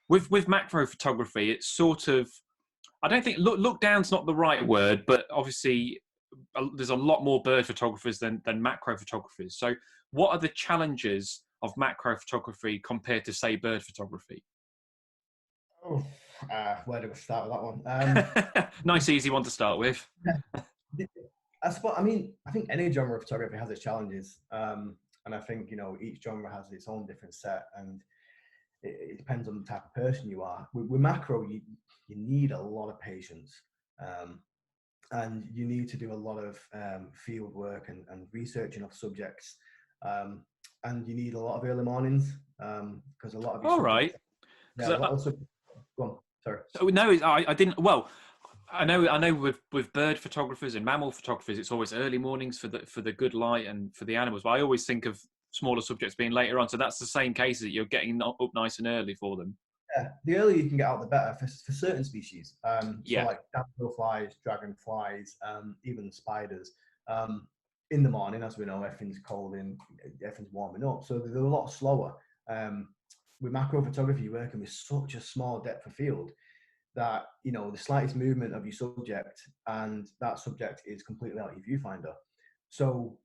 With macro photography, it's sort of, I don't think look down's not the right word, but obviously there's a lot more bird photographers than macro photographers. So what are the challenges of macro photography compared to, say, bird photography? Oh, where do we start with that one? Nice, easy one to start with. I mean, I think any genre of photography has its challenges, and I think each genre has its own different set, and it depends on the type of person you are. With macro, you need a lot of patience, and you need to do a lot of field work and researching of subjects, and you need a lot of early mornings because a lot of your All subjects, right. yeah, a lot of subjects. Go on, sorry. So no, I didn't. Well, I know with bird photographers and mammal photographers, it's always early mornings for the good light and for the animals. But I always think of smaller subjects being later on. So that's the same case, that you're getting up nice and early for them. Yeah, the earlier you can get out, the better for certain species. So Yeah. like flies, dragonflies, even spiders. In the morning, as we know, everything's cold and everything's warming up, so they're a lot slower. With macro photography, you're working with such a small depth of field that the slightest movement of your subject, and that subject is completely out of your viewfinder. So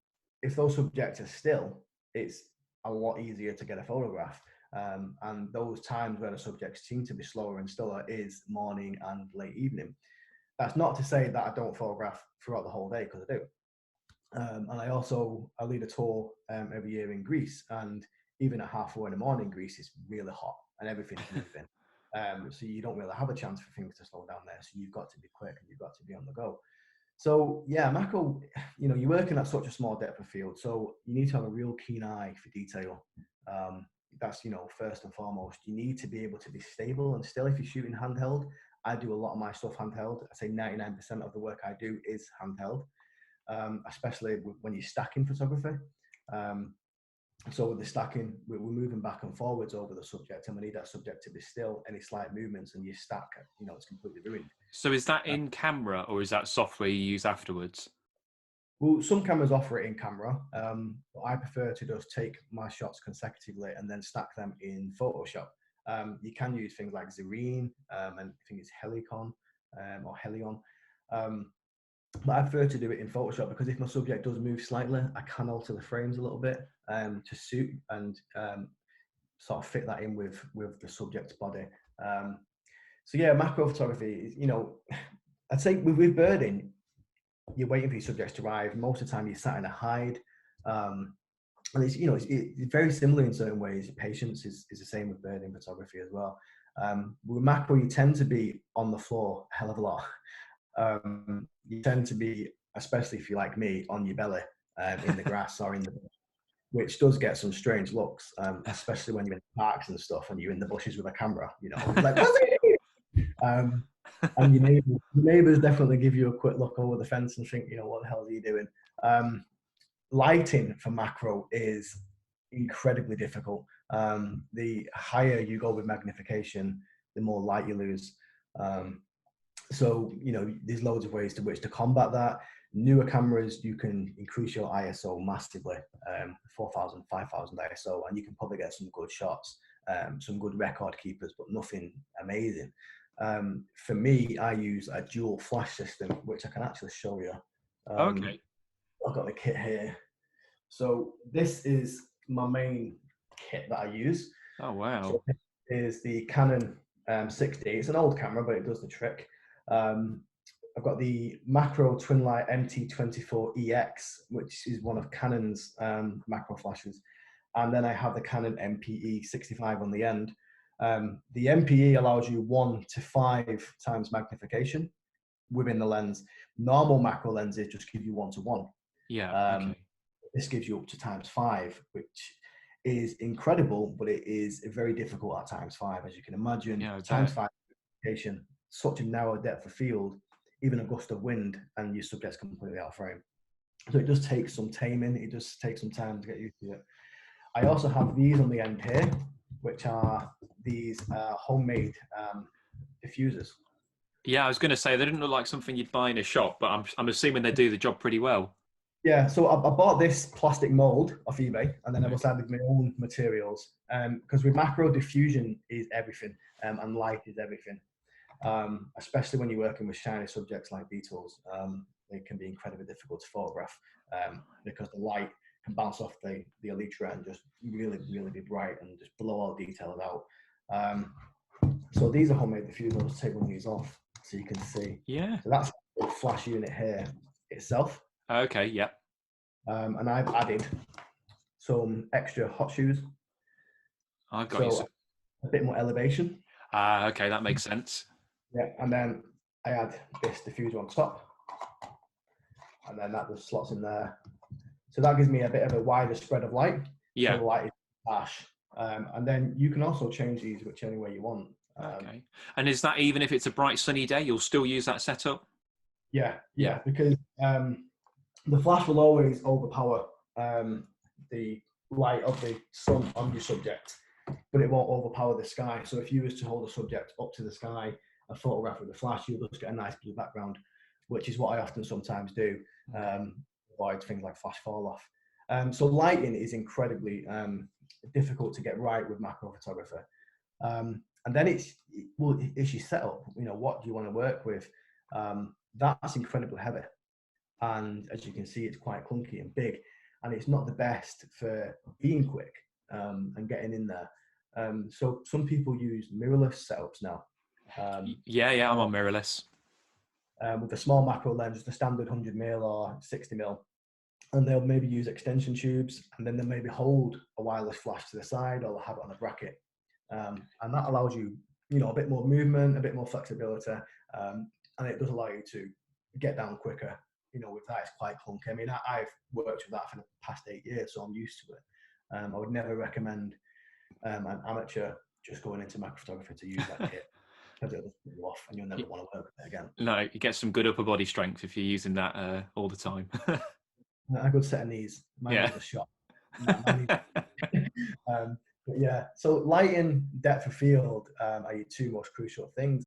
if those subjects are still, it's a lot easier to get a photograph. And those times where the subjects seem to be slower and stiller is morning and late evening. That's not to say that I don't photograph throughout the whole day, because I do. And I lead a tour every year in Greece, and even at 4:30 in the morning, Greece is really hot and everything's moving. So you don't really have a chance for things to slow down there. So you've got to be quick and you've got to be on the go. So yeah, macro, you're working at such a small depth of field, so you need to have a real keen eye for detail. That's first and foremost. You need to be able to be stable and still if you're shooting handheld. I do a lot of my stuff handheld. I say 99% of the work I do is handheld, especially when you're stacking photography. So with the stacking, we're moving back and forwards over the subject, and we need that subject to be still. Any slight movements and you stack, it's completely ruined. So is that in camera, or is that software you use afterwards? Well, some cameras offer it in camera, but I prefer to just take my shots consecutively and then stack them in Photoshop. You can use things like Zerine, and I think it's Helicon or Helion. But I prefer to do it in Photoshop because if my subject does move slightly, I can alter the frames a little bit to suit and sort of fit that in with the subject's body. So yeah, macro photography, I'd say with birding, you're waiting for your subjects to arrive. Most of the time you're sat in a hide. And it's very similar in certain ways. Patience is the same with birding photography as well. With macro, you tend to be on the floor a hell of a lot. You tend to be, especially if you're like me, on your belly in the grass or in the bush, which does get some strange looks, especially when you're in parks and stuff and you're in the bushes with a camera, like, what's it? And your neighbors definitely give you a quick look over the fence and think, what the hell are you doing? Lighting for macro is incredibly difficult. The higher you go with magnification, the more light you lose. So, there's loads of ways to which to combat that. Newer cameras, you can increase your ISO massively, 4,000, 5,000 ISO, and you can probably get some good shots, some good record keepers, but nothing amazing. For me, I use a dual flash system, which I can actually show you. Okay. I've got the kit here. So this is my main kit that I use. Oh, wow. So this is the Canon 6D. It's an old camera, but it does the trick. I've got the macro twin light MT24EX, which is one of Canon's macro flashes. And then I have the Canon MPE 65 on the end. The MPE allows you 1 to 5 times magnification within the lens. Normal macro lenses just give you 1 to 1. Yeah. Okay. This gives you up to ×5, which is incredible, but it is very difficult at ×5, as you can imagine. Yeah, ×5 magnification, such a narrow depth of field, even a gust of wind, and your subject's completely out of frame. So it does take some taming. It does take some time to get used to it. I also have these on the end here, which are these homemade diffusers. Yeah, I was going to say they didn't look like something you'd buy in a shop, but I'm assuming they do the job pretty well. Yeah, so I bought this plastic mold off eBay, and then I Okay. decided my own materials. Because with macro, diffusion is everything, and light is everything. Especially when you're working with shiny subjects like beetles. They can be incredibly difficult to photograph because the light can bounce off the elytra and just really, really be bright and just blow all details out. So these are homemade diffusers. I'll just take one of these off so you can see. Yeah. So that's the flash unit here itself. Okay. Yeah. And I've added some extra hot shoes, I've got you. so a bit more elevation. Okay, that makes sense. Yeah, and then I add this diffuser on top, and then that just slots in there. So that gives me a bit of a wider spread of light. Yeah. So the light is harsh. And then you can also change these whichever way you want. Okay. And is that even if it's a bright sunny day, you'll still use that setup? Yeah, because the flash will always overpower the light of the sun on your subject, but it won't overpower the sky. So if you was to hold a subject up to the sky and photograph with the flash, you'll just get a nice blue background, which is what I often sometimes do. Avoid things like flash fall off. So lighting is incredibly difficult to get right with macro photography. And then it's your setup. You know, what do you want to work with? That's incredibly heavy, and as you can see, it's quite clunky and big, and it's not the best for being quick and getting in there. So some people use mirrorless setups now. Yeah, I'm on mirrorless. With a small macro lens, the standard 100mm or 60mm, and they'll maybe use extension tubes, and then they'll maybe hold a wireless flash to the side, or they'll have it on a bracket, and that allows you, a bit more movement, a bit more flexibility, and it does allow you to get down quicker. With that, it's quite clunky. I mean, I've worked with that for the past 8 years, so I'm used to it. I would never recommend an amateur just going into macro photography to use that kit, because it'll just put you off and you'll never want to work with it again. No, you get some good upper body strength if you're using that all the time. A good set of knees. Mine was a shot. But yeah, so lighting, depth of field are your two most crucial things.